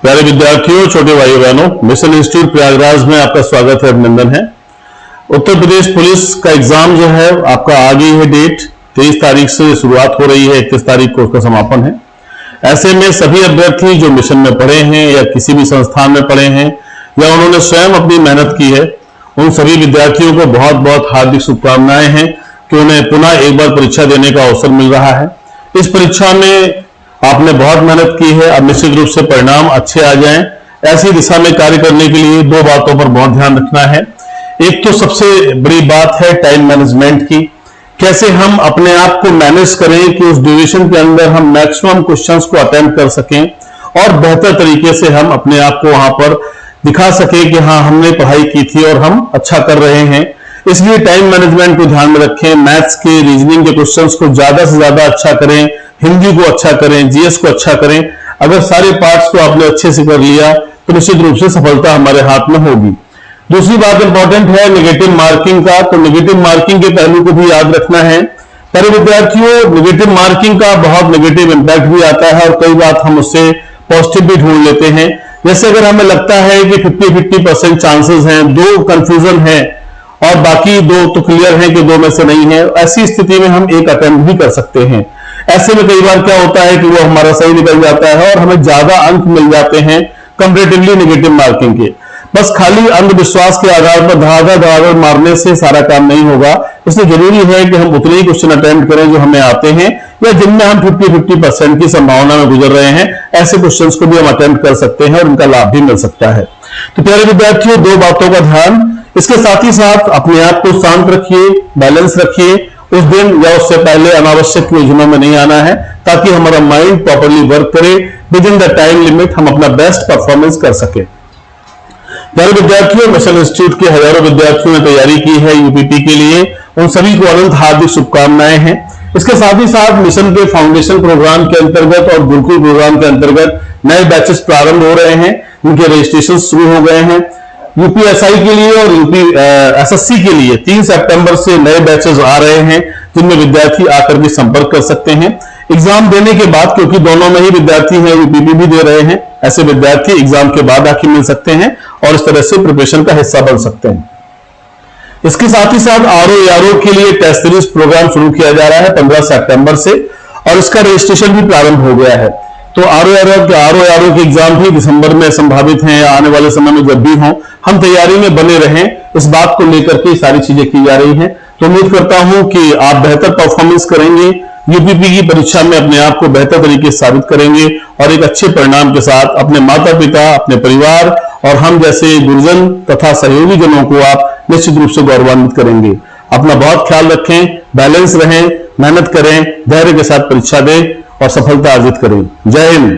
प्यारे विद्यार्थियों, छोटे भाइयों बहनों, मिशन इंस्टीट्यूट प्रयागराज में आपका स्वागत है, अभिनंदन है। उत्तर प्रदेश पुलिस का एग्जाम जो है आपका आ गई है डेट। 23 तारीख से शुरुआत हो रही है, 31 तारीख को उसका समापन है। ऐसे में सभी अभ्यर्थी जो मिशन में पढ़े हैं या किसी भी संस्थान में पढ़े हैं या उन्होंने स्वयं अपनी मेहनत की है, उन सभी विद्यार्थियों को बहुत बहुत हार्दिक शुभकामनाएं हैं कि उन्हें पुनः एक बार परीक्षा देने का अवसर मिल रहा है। इस परीक्षा में आपने बहुत मेहनत की है, अब निश्चित रूप से परिणाम अच्छे आ जाएं। ऐसी दिशा में कार्य करने के लिए दो बातों पर बहुत ध्यान रखना है। एक तो सबसे बड़ी बात है टाइम मैनेजमेंट की, कैसे हम अपने आप को मैनेज करें कि उस ड्यूरेशन के अंदर हम मैक्सिमम क्वेश्चंस को अटेम्प्ट कर सकें और बेहतर तरीके से हम अपने आप को वहां पर दिखा सकें कि हाँ, हमने पढ़ाई की थी और हम अच्छा कर रहे हैं। इसलिए टाइम मैनेजमेंट को ध्यान में रखें। मैथ्स के, रीजनिंग के क्वेश्चंस को ज्यादा से ज्यादा अच्छा करें, हिंदी को अच्छा करें, जीएस को अच्छा करें। अगर सारे पार्ट्स को आपने अच्छे से कर लिया तो निश्चित रूप से सफलता हमारे हाथ में होगी। दूसरी बात इंपॉर्टेंट है नेगेटिव मार्किंग का। तो नेगेटिव मार्किंग के पहलू को भी याद रखना है। प्यारे विद्यार्थियों, नेगेटिव मार्किंग का बहुत नेगेटिव इंपैक्ट भी आता है और कई बार हम उससे पॉजिटिव भी ढूंढ लेते हैं। जैसे अगर हमें लगता है कि 50-50% चांसेस हैं, दो कंफ्यूजन है और बाकी दो तो क्लियर है कि दो में से नहीं है, ऐसी स्थिति में हम एक अटेम्प्ट भी कर सकते हैं। ऐसे में कई बार क्या होता है कि वो हमारा सही निकल जाता है और हमें ज्यादा अंक मिल जाते हैं कंपैरेटिवली नेगेटिव मार्किंग के। बस खाली अंधविश्वास के आधार पर धड़ाधड़ मारने से सारा काम नहीं होगा। इसलिए जरूरी है कि हम उतने ही क्वेश्चन अटेम्प्ट करें जो हमें आते हैं या जिनमें हम 50-50% की संभावना में गुजर रहे हैं। ऐसे क्वेश्चंस को भी हम अटेम्प्ट कर सकते हैं और उनका लाभ भी मिल सकता है। तो प्यारे विद्यार्थियों, दो बातों का ध्यान, इसके साथ ही साथ अपने आप को शांत रखिए, बैलेंस रखिए। उस दिन या उससे पहले अनावश्यक योजनाओं में नहीं आना है ताकि हमारा माइंड प्रॉपर्ली वर्क करे। With in the time limit हम अपना बेस्ट परफॉर्मेंस कर सके। प्यारे विद्यार्थियों, मिशन इंस्टीट्यूट के हजारों विद्यार्थियों ने तैयारी की है यूपीपी के लिए। उन सभी को अनंत हार्दिक शुभकामनाएं हैं। इसके साथ ही साथ मिशन के फाउंडेशन प्रोग्राम के अंतर्गत और गुरुकुल प्रोग्राम के अंतर्गत नए बैचेस प्रारंभ हो रहे हैं। उनके रजिस्ट्रेशन शुरू हो गए हैं। यूपीएसआई के लिए और यूपी एसएससी के लिए 3 सितंबर से नए बैचेस आ रहे हैं जिनमें विद्यार्थी आकर भी संपर्क कर सकते हैं। एग्जाम देने के बाद, क्योंकि दोनों में ही विद्यार्थी हैं, यूपीपी भी दे रहे हैं, ऐसे विद्यार्थी एग्जाम के बाद आके मिल सकते हैं और इस तरह से प्रिपरेशन का हिस्सा बन सकते हैं। इसके साथ ही साथ आरओ के लिए टेस्ट सीरीज प्रोग्राम शुरू किया जा रहा है 15 सितंबर से और इसका रजिस्ट्रेशन भी प्रारंभ हो गया है। तो आरओ के एग्जाम भी दिसंबर में संभावित हैं या आने वाले समय में जब भी हों, हम तैयारी में बने रहें, इस बात को लेकर के सारी चीजें की जा रही हैं। तो उम्मीद करता हूं कि आप बेहतर परफॉर्मेंस करेंगे, यूपीपी की परीक्षा में अपने आप को बेहतर तरीके से साबित करेंगे और एक अच्छे परिणाम के साथ अपने माता पिता, अपने परिवार और हम जैसे गुरुजन तथा सहयोगी जनों को आप निश्चित रूप से गौरवान्वित करेंगे। अपना बहुत ख्याल रखें, बैलेंस रहें, मेहनत करें, धैर्य के साथ परीक्षा दें और सफलता अर्जित करें। जय हिंद।